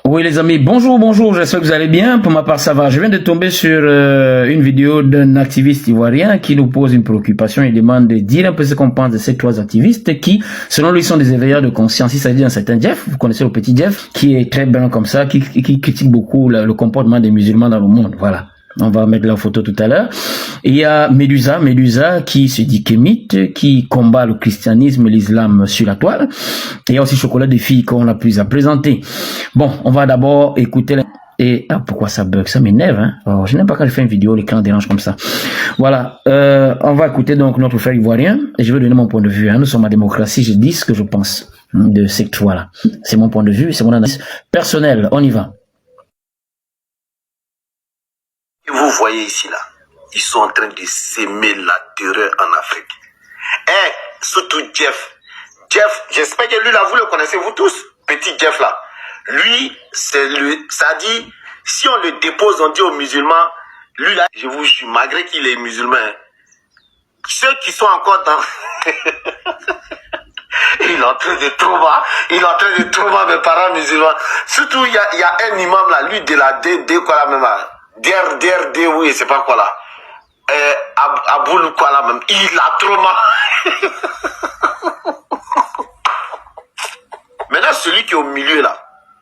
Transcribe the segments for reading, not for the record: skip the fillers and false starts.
Oui les amis, bonjour, j'espère que vous allez bien. Pour ma part ça va. Je viens de tomber sur une vidéo d'un activiste ivoirien qui nous pose une préoccupation. Il demande de dire un peu ce qu'on pense de ces trois activistes qui, selon lui, sont des éveilleurs de conscience. Il s'agit d'un certain Jeff, vous connaissez le petit Jeff, qui est très bien comme ça, qui critique beaucoup le comportement des musulmans dans le monde. Voilà. On va mettre la photo tout à l'heure. Il y a Medusa qui se dit kémite, qui combat le christianisme et l'islam sur la toile. Et il y a aussi Chocolat des filles qu'on a plus à présenter. Bon, on va d'abord écouter... Et pourquoi ça bug? Ça m'énerve, hein. Alors, je n'aime pas quand je fais une vidéo, l'écran dérange comme ça. Voilà, on va écouter donc notre frère ivoirien. Et je vais donner mon point de vue, hein. Nous sommes en démocratie, je dis ce que je pense de ces trois-là. C'est mon point de vue, c'est mon analyse personnelle. On y va. Vous voyez ici là, ils sont en train de s'aimer la terreur en Afrique. Eh, surtout Jeff. Jeff, j'espère que lui là, vous le connaissez vous tous. Petit Jeff là. Lui, c'est lui, ça dit, si on le dépose, on dit aux musulmans, lui là, je vous jure, malgré qu'il est musulman, ceux qui sont encore dans... Il est en train de trouver mes parents musulmans. Surtout, il y a un imam là, lui de la DD, quoi là même là. DRD, oui, c'est pas quoi là. Aboul, quoi là même. Il a trop mal. Maintenant, celui qui est au milieu là,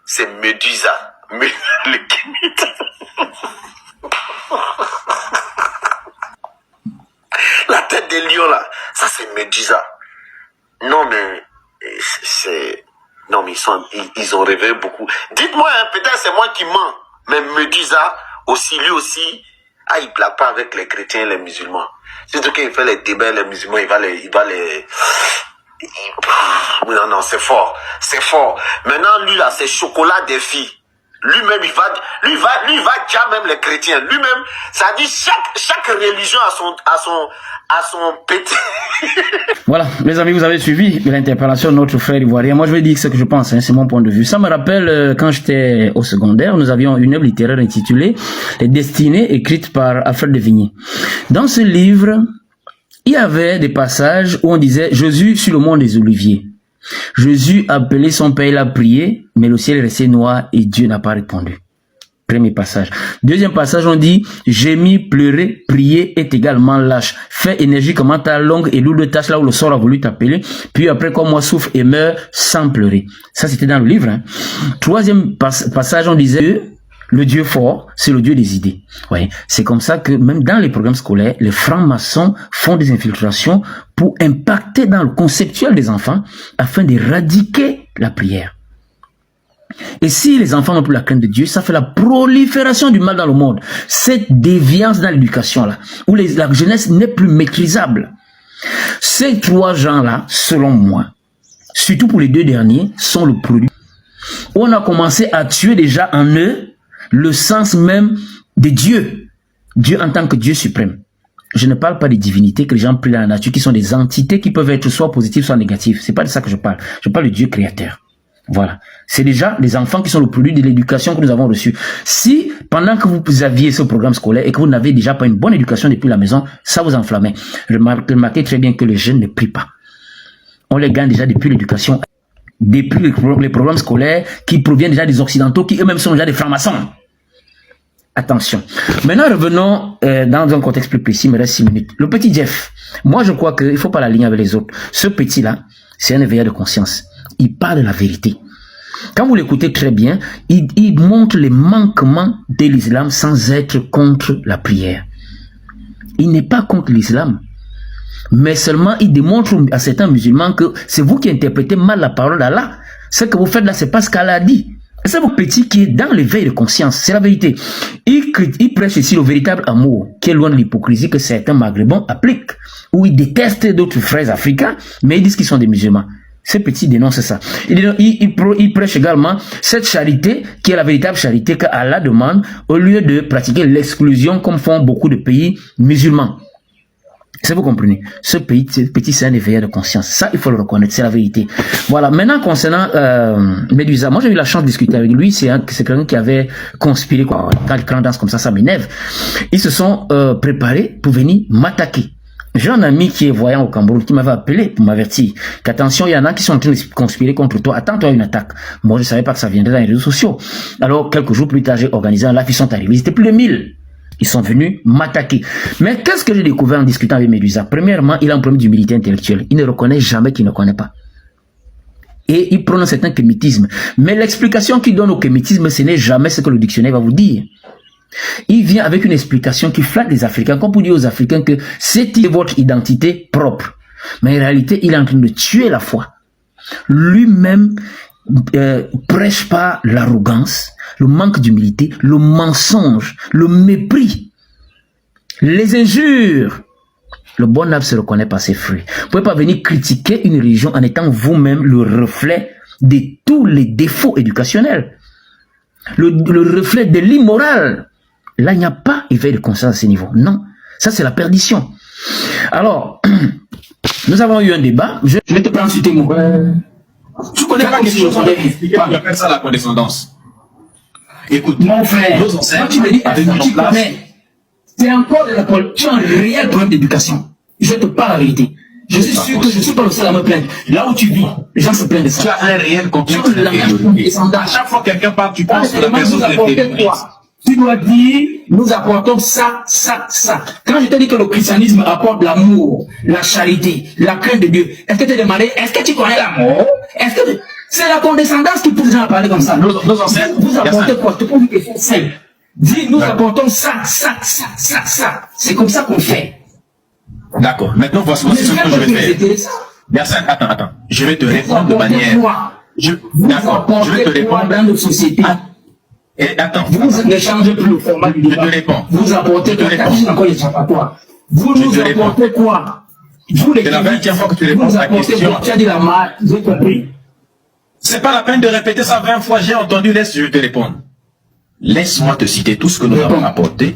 c'est Medusa. Le kémite. La tête des lions là, ça c'est Medusa. Non mais, non mais ils ont rêvé beaucoup. Dites-moi, hein, peut-être c'est moi qui mens. Mais Medusa, aussi, lui aussi, il plaque pas avec les chrétiens et les musulmans. Surtout qu'il fait les débats, les musulmans, il va les... Non, c'est fort. C'est fort. Maintenant, lui, là, c'est Chocolat des filles. Lui-même, il va déjà même les chrétiens. Lui-même, ça dit chaque religion a son petit. Voilà, mes amis, vous avez suivi l'interpellation de notre frère ivoirien. Moi, je vais dire ce que je pense, hein, c'est mon point de vue. Ça me rappelle quand j'étais au secondaire, nous avions une œuvre littéraire intitulée Les Destinées, écrite par Alfred de Vigny. Dans ce livre, il y avait des passages où on disait Jésus sur le mont des Oliviers. Jésus appelait son père, il a prié, mais le ciel est resté noir et Dieu n'a pas répondu. Premier passage. Deuxième passage, on dit, gémis, pleurer, prier est également lâche. Fais énergiquement ta longue et lourde tâche là où le sort a voulu t'appeler. Puis après, comme moi, souffre et meurt sans pleurer. Ça, c'était dans le livre. Hein. Troisième passage, on disait, le Dieu fort, c'est le Dieu des idées. Ouais. C'est comme ça que même dans les programmes scolaires, les francs-maçons font des infiltrations pour impacter dans le conceptuel des enfants afin d'éradiquer la prière. Et si les enfants n'ont plus la crainte de Dieu, ça fait la prolifération du mal dans le monde. Cette déviance dans l'éducation là, où la jeunesse n'est plus maîtrisable. Ces trois gens-là, selon moi, surtout pour les deux derniers, sont le produit. On a commencé à tuer déjà en eux le sens même de Dieu. Dieu en tant que Dieu suprême. Je ne parle pas des divinités que les gens prient dans la nature, qui sont des entités qui peuvent être soit positives, soit négatives. C'est pas de ça que je parle. Je parle de Dieu créateur. Voilà. C'est déjà les enfants qui sont le produit de l'éducation que nous avons reçue. Si, pendant que vous aviez ce programme scolaire et que vous n'avez déjà pas une bonne éducation depuis la maison, ça vous enflammait. Remarquez très bien que les jeunes ne prient pas. On les gagne déjà depuis l'éducation, depuis les programmes scolaires qui proviennent déjà des Occidentaux, qui eux-mêmes sont déjà des francs-maçons. Attention. Maintenant, revenons dans un contexte plus précis, il me reste 6 minutes. Le petit Jeff, moi je crois qu'il ne faut pas l'aligner avec les autres. Ce petit-là, c'est un éveilleur de conscience. Il parle de la vérité. Quand vous l'écoutez très bien, il montre les manquements de l'islam sans être contre la prière. Il n'est pas contre l'islam, mais seulement il démontre à certains musulmans que c'est vous qui interprétez mal la parole d'Allah. Ce que vous faites là, c'est pas ce qu'Allah dit. C'est mon petit qui est dans l'éveil de conscience, c'est la vérité. Il prêche ici le véritable amour, qui est loin de l'hypocrisie que certains maghrébins appliquent, où ils détestent d'autres frères africains, mais ils disent qu'ils sont des musulmans. Ce petit dénonce ça. Il prêche également cette charité qui est la véritable charité qu'Allah demande au lieu de pratiquer l'exclusion comme font beaucoup de pays musulmans. Ça vous comprenez? Ce petit c'est un éveilleur de conscience. Ça, il faut le reconnaître, c'est la vérité. Voilà. Maintenant, concernant Medusa, moi j'ai eu la chance de discuter avec lui. C'est quelqu'un qui avait conspiré, quoi. Quand il danse comme ça m'énerve. Ils se sont préparés pour venir m'attaquer. J'ai un ami qui est voyant au Cameroun qui m'avait appelé pour m'avertir qu'attention, il y en a qui sont en train de conspirer contre toi. Attends-toi à une attaque. Moi, je ne savais pas que ça viendrait dans les réseaux sociaux. Alors, quelques jours plus tard, j'ai organisé un live, ils sont arrivés. Ils étaient plus de 1000. Ils sont venus m'attaquer. Mais qu'est-ce que j'ai découvert en discutant avec Medusa? Premièrement, il a un problème d'humilité intellectuelle. Il ne reconnaît jamais qu'il ne connaît pas. Et il prône un certain kémitisme. Mais l'explication qu'il donne au kémitisme, ce n'est jamais ce que le dictionnaire va vous dire. Il vient avec une explication qui flatte les Africains, comme pour dire aux Africains que c'est votre identité propre. Mais en réalité, il est en train de tuer la foi. Lui-même prêche pas l'arrogance, le manque d'humilité, le mensonge, le mépris, les injures. Le bon arbre se reconnaît par ses fruits. Vous ne pouvez pas venir critiquer une religion en étant vous-même le reflet de tous les défauts éducationnels. Le reflet de l'immoral. Là, il n'y a pas éveil de conscience à ce niveau. Non, ça c'est la perdition. Alors, nous avons eu un débat. Je vais te prendre sur tes mots. Tu connais pas quelque chose, on appelle ça la condescendance. Écoute, mon frère, nos ancêtres, tu me dis, c'est encore de la politique. Tu as un réel problème d'éducation. Je te parle la vérité. Je suis sûr que je ne suis pas le seul à me plaindre. Là où tu vis, les gens se plaignent de ça. Tu as un réel complexe d'infériorité. À chaque fois que quelqu'un parle, tu penses que la personne est inférieure. Tu dois dire, nous apportons ça, ça, ça. Quand je te dis que le christianisme apporte l'amour, la charité, la crainte de Dieu, est-ce que tu t'es demandé, est-ce que tu connais l'amour? Est-ce que c'est la condescendance qui pousse les gens à parler comme ça? Nos ancêtres, vous apportez quoi? Tu poses une question simple. Dis, nous apportons ça, ça, ça, ça, ça. C'est comme ça qu'on fait. D'accord. Maintenant, voici ce que je vais faire. Merci, attends. Je vais te répondre de manière... D'accord, je vais te répondre dans notre société. Et attends. Vous ne changez plus le format du débat. Je te réponds. Vous apportez quoi? Vous nous apportez quoi? Vous les c'est la 20e fois que tu réponds à la question. Tu as dit la marque, j'ai compris. C'est pas la peine de répéter ça 20 fois, j'ai entendu, je te répondre. Laisse-moi te citer tout ce que nous avons apporté,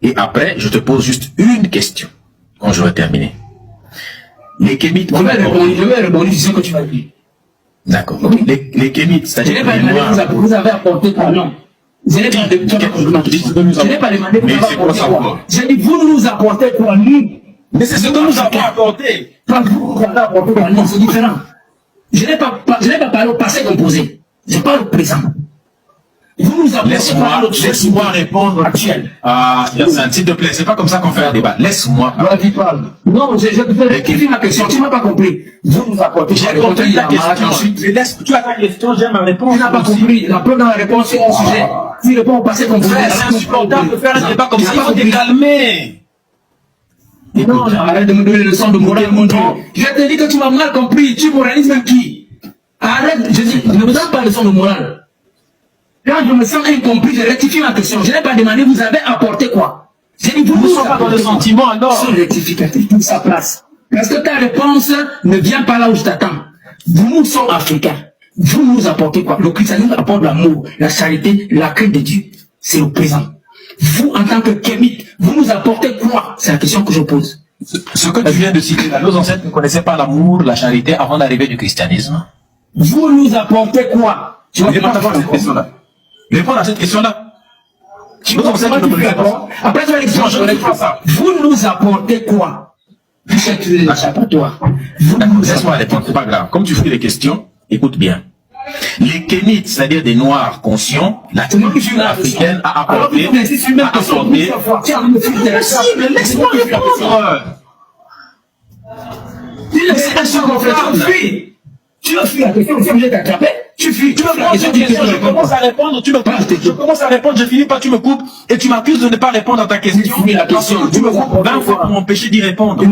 et après, je te pose juste une question, quand j'aurai terminé. Les kémites... Je vais répondre sur ce que tu vas dire. D'accord. Les kémites, c'est-à-dire... Vous avez apporté quoi? Non. Je n'ai pas demandé vous avez apporté quoi. J'ai dit, vous nous apportez quoi, nous? Mais c'est ce que nous avons apporté. Pas vous avez apporté quoi, non, c'est différent. Je n'ai pas parlé au passé composé. Je parle au présent. Vous nous apportez laisse-moi répondre actuel. Ah, Yassine, s'il te plaît, c'est pas comme ça qu'on fait un débat. Laisse-moi. Non, je te fais rectifier ma question. Tu m'as pas compris. Vous nous apportez. J'ai compris ta question. Tu as ta question, j'aime ma réponse. Tu n'as pas compris. La preuve dans la réponse sur un sujet. Tu réponds au passé composé. C'est insupportable de faire un débat comme ça. Il faut te calmer. Non, arrête de me donner le son de morale, mon Dieu. Je te dis que tu m'as mal compris. Tu moralises même qui? Arrête, je dis, ne me donne pas le son de morale. Quand je me sens incompris, je rectifie ma question. Je n'ai pas demandé, vous avez apporté quoi? J'ai dit, vous ne sommes pas dans le sentiment, alors. C'est rectificatif, tout sa place. Parce que ta réponse ne vient pas là où je t'attends. Nous sommes africains. Vous nous apportez quoi? Le christianisme apporte l'amour, la charité, la crainte de Dieu. C'est le présent. Vous, en tant que kémite, vous nous apportez quoi? C'est la question que je pose. Ce que tu viens de citer là, nos ancêtres ne connaissaient pas l'amour, la charité avant l'arrivée du christianisme. Vous nous apportez quoi? Tu vas répondre à cette question-là. Répondre à cette question-là. Après, tu vas l'expliquer. Vous nous apportez quoi? Laisse-moi répondre, c'est pas grave. Comme tu fais les questions, écoute bien. Les kémites, c'est-à-dire des noirs conscients, la culture africaine a apporté... Laisse-moi répondre. Tu as fui la question, tu es obligé d'attraper. Tu fuis, tu me poses une question, je commence à répondre, tu me coupes. Je commence à répondre, je finis pas, tu me coupes, et tu m'accuses de ne pas répondre à ta question. Tu me coupes 20 fois pour m'empêcher d'y répondre.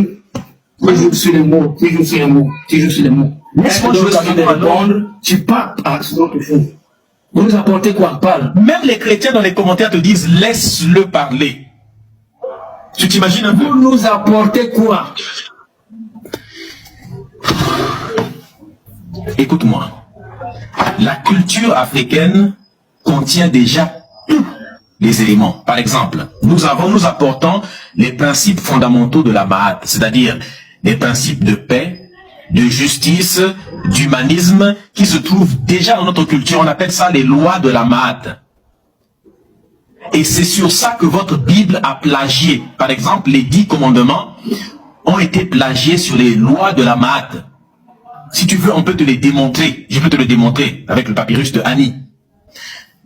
Je suis les mots, je suis les mots. Laisse-moi de répondre, tu parles à autre chose. Vous nous apportez quoi? Parle. Même les chrétiens dans les commentaires te disent, laisse-le parler. Tu t'imagines un peu? Vous nous apportez quoi? Écoute-moi. La culture africaine contient déjà tous les éléments. Par exemple, nous apportons les principes fondamentaux de la Mahat, c'est-à-dire les principes de paix, de justice, d'humanisme, qui se trouvent déjà dans notre culture. On appelle ça les lois de la Mahat. Et c'est sur ça que votre Bible a plagié. Par exemple, les 10 commandements ont été plagiés sur les lois de la Mahat. Si tu veux, on peut te les démontrer. Je peux te le démontrer avec le papyrus de Annie.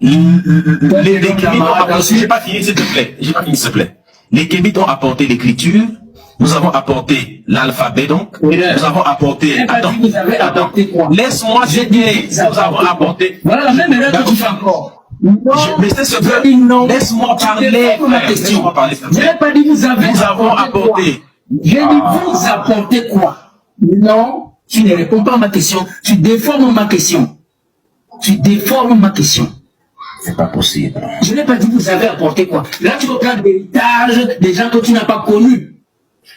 Les Kémites ont apporté, j'ai pas fini, s'il te plaît. J'ai pas fini, s'il te plaît. Les Kémites ont apporté l'écriture. Nous avons apporté l'alphabet, donc. Nous avons apporté. Attends. Laisse-moi dire. Nous avons apporté. Voilà la même erreur que tu fais encore. Mais c'est ce que. Laisse-moi parler. Laisse-moi parler. Je n'ai pas dit vous avez. Nous avons apporté. J'ai dit vous apportez quoi? Non, tu ne réponds pas à ma question. Tu déformes ma question. Tu déformes ma question. C'est pas possible. Je n'ai pas dit vous avez apporté quoi. Là, tu reprends l'héritage des gens que tu n'as pas connus,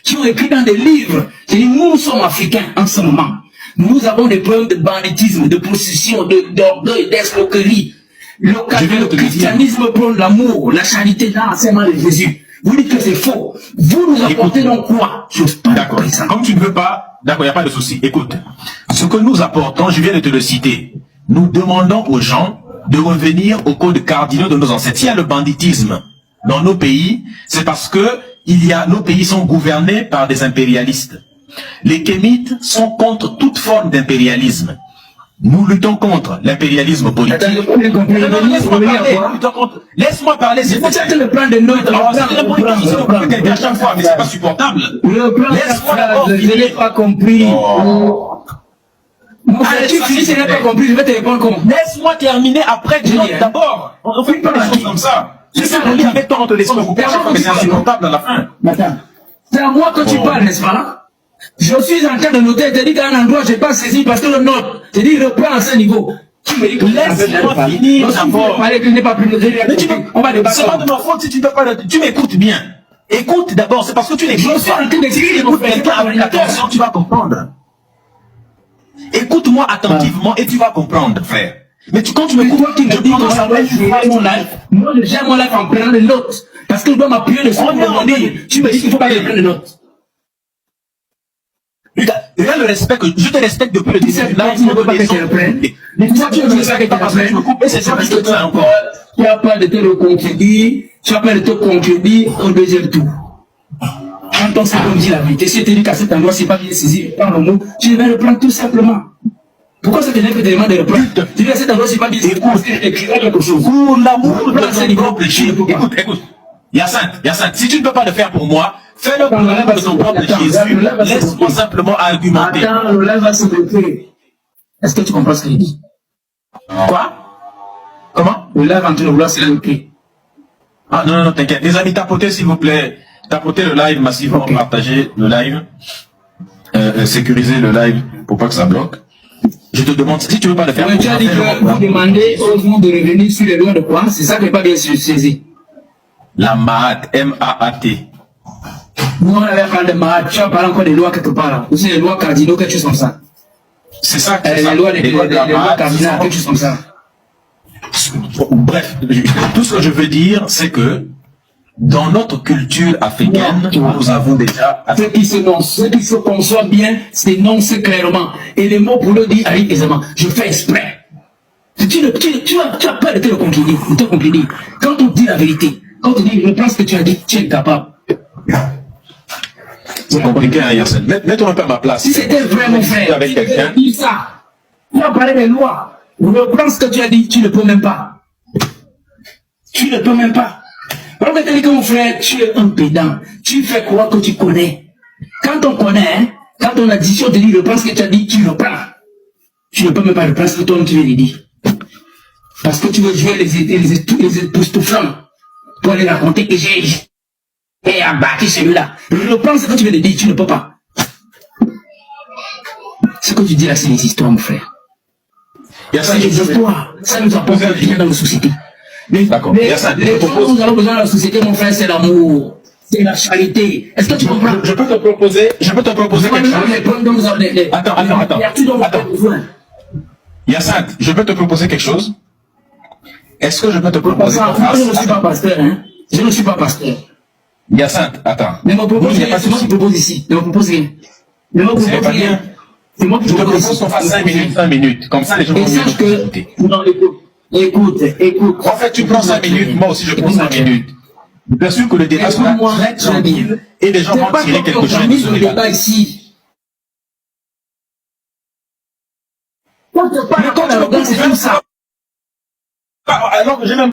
qui ont écrit dans des livres. C'est dit, nous sommes africains en ce moment. Nous avons des problèmes de banditisme, de possession, d'orgueil, d'escroquerie. Le christianisme prône l'amour, la charité dans l'enseignement de Jésus. Vous dites que c'est faux. Vous nous apportez donc quoi? D'accord. Comme tu ne veux pas, d'accord, il n'y a pas de souci. Écoute, ce que nous apportons, je viens de te le citer. Nous demandons aux gens de revenir aux codes cardinaux de nos ancêtres. S'il y a le banditisme dans nos pays, c'est parce que nos pays sont gouvernés par des impérialistes. Les Kémites sont contre toute forme d'impérialisme. Nous luttons contre l'impérialisme politique. Laisse-moi parler. C'est pour ça que le plan de notre à chaque fois, mais c'est pas supportable. Laisse-moi d'abord. Je n'ai pas compris. Si je n'ai pas compris, je vais te répondre comment? Laisse-moi terminer après. D'abord, on ne fait pas des choses comme ça. C'est ça, on dit avec toi, on te laisse pas couper. Mais c'est insupportable à la fin. C'est à moi que tu parles, n'est-ce pas? Je suis en train de noter, tu dis qu'à un endroit, je n'ai pas saisi parce que le note. Tu dis, reprends à ce niveau. Tu me dis que laisse-moi finir d'abord. On va débattre. C'est pas de ma faute si tu ne peux pas. Tu m'écoutes bien. Écoute d'abord, c'est parce que tu n'écoutes pas. Écoute quelqu'un avec attention, tu vas comprendre. Écoute-moi attentivement et tu vas comprendre, frère. Mais quand tu m'écoutes, tu me dis que ça va être mon live. Moi, j'aime mon live en prenant des notes. Parce que je dois m'appuyer dessus. Tu me dis qu'il ne faut pas que je prenne des notes. Regarde le respect que je te respecte depuis le début du live. Tu ne veux pas que je le prenne. Mais toi, tu ne veux pas que je me coupe. Et c'est ça que je te dis encore. Tu as peur de te recontredire. Tu as peur de te contredire au deuxième tour. Quand on sait qu'on dit la vérité, si tu dis qu'à cet endroit, c'est pas bien saisi, prends le mot, tu vas le prendre tout simplement. Pourquoi ça te fait te demander de le prendre? Tu dis à cet endroit, c'est pas bien saisi, écrire quelque chose. Pour l'amour de ton propre Jésus. Écoute. Hyacinthe, si tu ne peux pas le faire pour moi, fais-le pour l'amour de ton propre Jésus. Laisse-moi simplement argumenter. Attends, le live va se bloquer. Est-ce que tu comprends ce qu'il dit? Quoi? Comment? Le live en train de vouloir se bloquer. Ah non, t'inquiète. Les amis, tapotez s'il vous plaît. Tapotez le live massivement, partagez le live, sécurisez le live pour pas que ça bloque. Je te demande, si tu veux pas le faire, tu as dit que vous demandez aux gens de revenir sur les lois de quoi? C'est ça qui n'est pas bien saisi. La Mahat, M-A-A-T. Nous on avait parlé de Mahat, tu as parlé encore des lois quelque part là. Ou c'est les lois cardinaux, quelque chose comme ça. C'est ça que les lois cardinales, quelque chose comme ça. Bref, tout ce que je veux dire, c'est que dans notre culture africaine, nous avons déjà... Ce qui se conçoit bien, s'énonce clairement. Et les mots pour le dire arrivent aisément. Je fais exprès. Tu as peur de te contredire. Quand on dit la vérité, quand on dit, je pense que tu as dit, tu es capable. C'est compliqué, hein, Hyacinthe. Mets-toi un peu à ma place. Si c'était vrai, mon frère, avec quelqu'un. Tu as parlé des lois. Reprends ce que tu as dit, tu ne peux même pas. Tu ne peux même pas. Alors que tu dis que mon frère, tu es un pédant. Tu fais croire que tu connais. Quand on connaît, hein, quand on a dit, si on te dit, reprends ce que tu as dit, tu reprends. Tu ne peux même pas reprendre ce que toi tu viens de dire. Parce que tu veux jouer les époustouflants pour aller raconter que j'ai abattu celui-là. Reprends ce que tu viens de dire, tu ne peux pas. Ce que tu dis là, c'est des histoires, mon frère. C'est des histoires. Ça nous apporte rien dans la société. D'accord. Les choses dont nous avons besoin dans la société, mon frère, c'est l'amour. C'est la charité. Est-ce que tu comprends? Je peux te proposer quelque chose. Attends. Hyacinthe, je peux te proposer quelque chose? Est-ce que je peux te proposer quelque chose? Je ne suis pas pasteur, hein. Je ne suis pas pasteur. Hyacinthe, attends. Ne me propose rien. C'est moi qui propose ici. Ne me propose rien. Ne me propose rien. C'est moi qui propose. Je te propose qu'on fasse 5 minutes. Comme ça, les gens vont mieux écouter. Écoute. En fait, tu prends 5 minutes, moi aussi je prends 5 minutes. Bien sûr que le débat sera très tranquille et les gens vont tirer quelque chose de ce débat ici. Mais quand tu me ça, alors que j'ai même